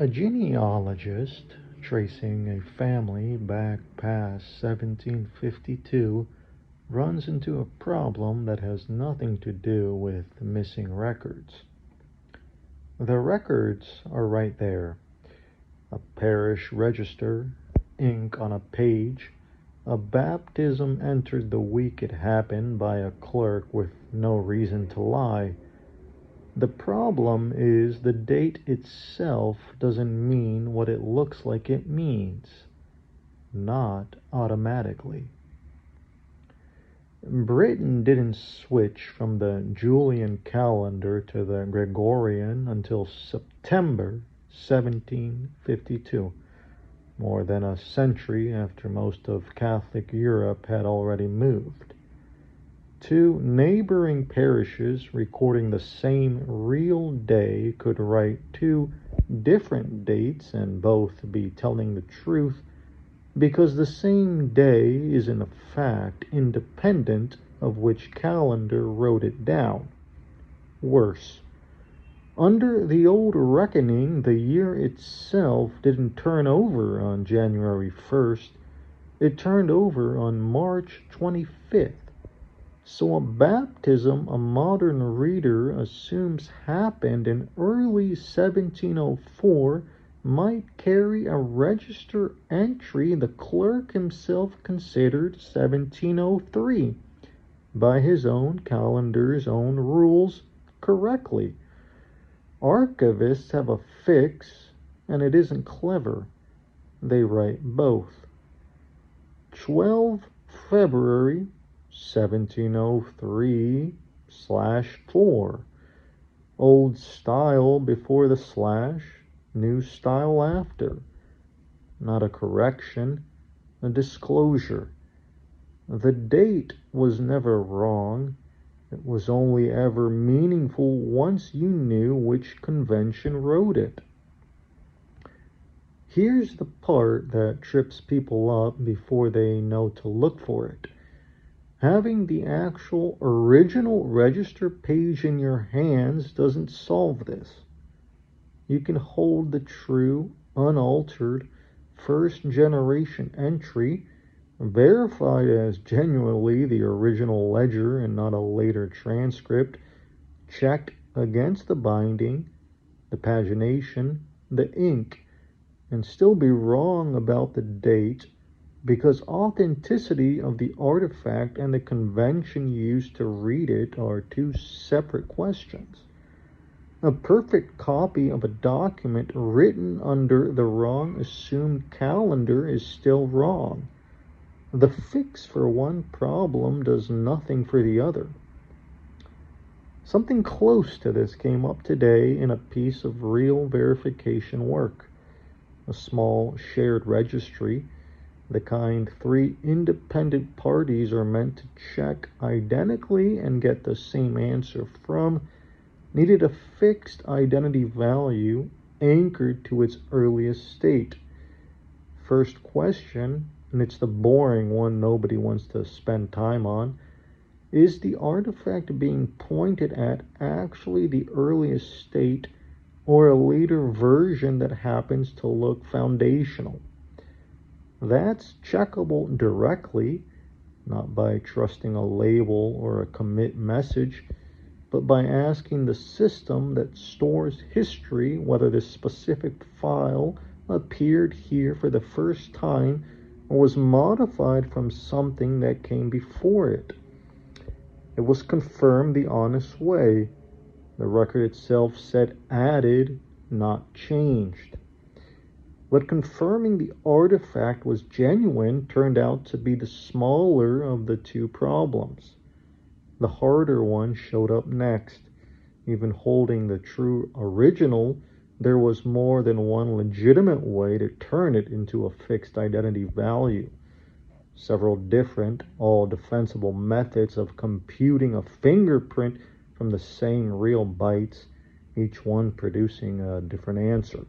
genealogist tracing a family back past 1752 runs into a problem that has nothing to do with missing records. The records are right there. A parish register, ink on a page, a baptism entered the week it happened by a clerk with no reason to lie. The problem is the date itself doesn't mean what it looks like it means. Not automatically. Britain didn't switch from the Julian calendar to the Gregorian until September 1752, more than a century after most of Catholic Europe had already moved. Two neighboring parishes recording the same real day could write two different dates and both be telling the truth, because the same day is in fact independent of which calendar wrote it down. Worse, under the old reckoning, the year itself didn't turn over on January 1st, it turned over on March 25th. So a baptism a modern reader assumes happened in early 1704 might carry a register entry the clerk himself considered 1703, by his own calendar's own rules, correctly. Archivists have a fix, and it isn't clever. They write both. 12 February 1703/4. Old style before the slash, new style after. Not a correction, a disclosure. The date was never wrong. It was only ever meaningful once you knew which convention wrote it. Here's the part that trips people up before they know to look for it. Having the actual original register page in your hands doesn't solve this. You can hold the true, unaltered, first-generation entry, verified as genuinely the original ledger and not a later transcript, checked against the binding, the pagination, the ink, and still be wrong about the date, because authenticity of the artifact and the convention used to read it are two separate questions. A perfect copy of a document written under the wrong assumed calendar is still wrong. The fix for one problem does nothing for the other. Something close to this came up today in a piece of real verification work. A small shared registry, the kind 3 independent parties are meant to check identically and get the same answer from, needed a fixed identity value anchored to its earliest state. First question, and it's the boring one nobody wants to spend time on, is the artifact being pointed at actually the earliest state or a later version that happens to look foundational? That's checkable directly, not by trusting a label or a commit message, but by asking the system that stores history whether this specific file appeared here for the first time or was modified from something that came before it. It was confirmed the honest way. The record itself said added, not changed. But confirming the artifact was genuine turned out to be the smaller of the two problems. The harder one showed up next. Even holding the true original, there was more than one legitimate way to turn it into a fixed identity value. Several different, all defensible methods of computing a fingerprint from the same real bytes, each one producing a different answer.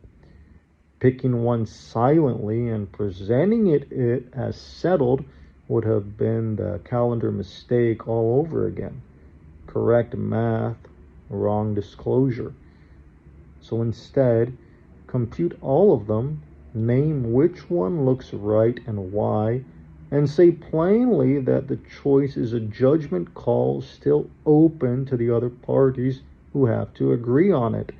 Picking one silently and presenting it as settled would have been the calendar mistake all over again. Correct math, wrong disclosure. So instead, compute all of them, name which one looks right and why, and say plainly that the choice is a judgment call still open to the other parties who have to agree on it,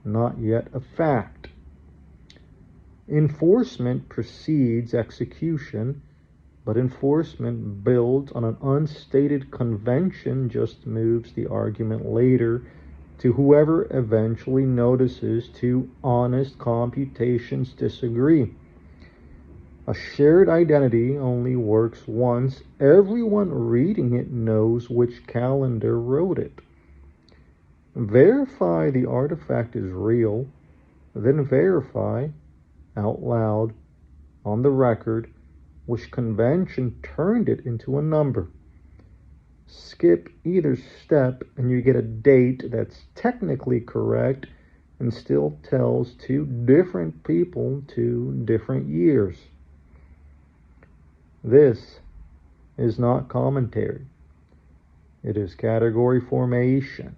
not yet a fact. Enforcement precedes execution, but enforcement builds on an unstated convention, just moves the argument later to whoever eventually notices two honest computations disagree. A shared identity only works once everyone reading it knows which calendar wrote it. Verify the artifact is real, then verify out loud on the record which convention turned it into a number. Skip either step and you get a date that's technically correct and still tells two different people 2 different years. This is not commentary. It is category formation.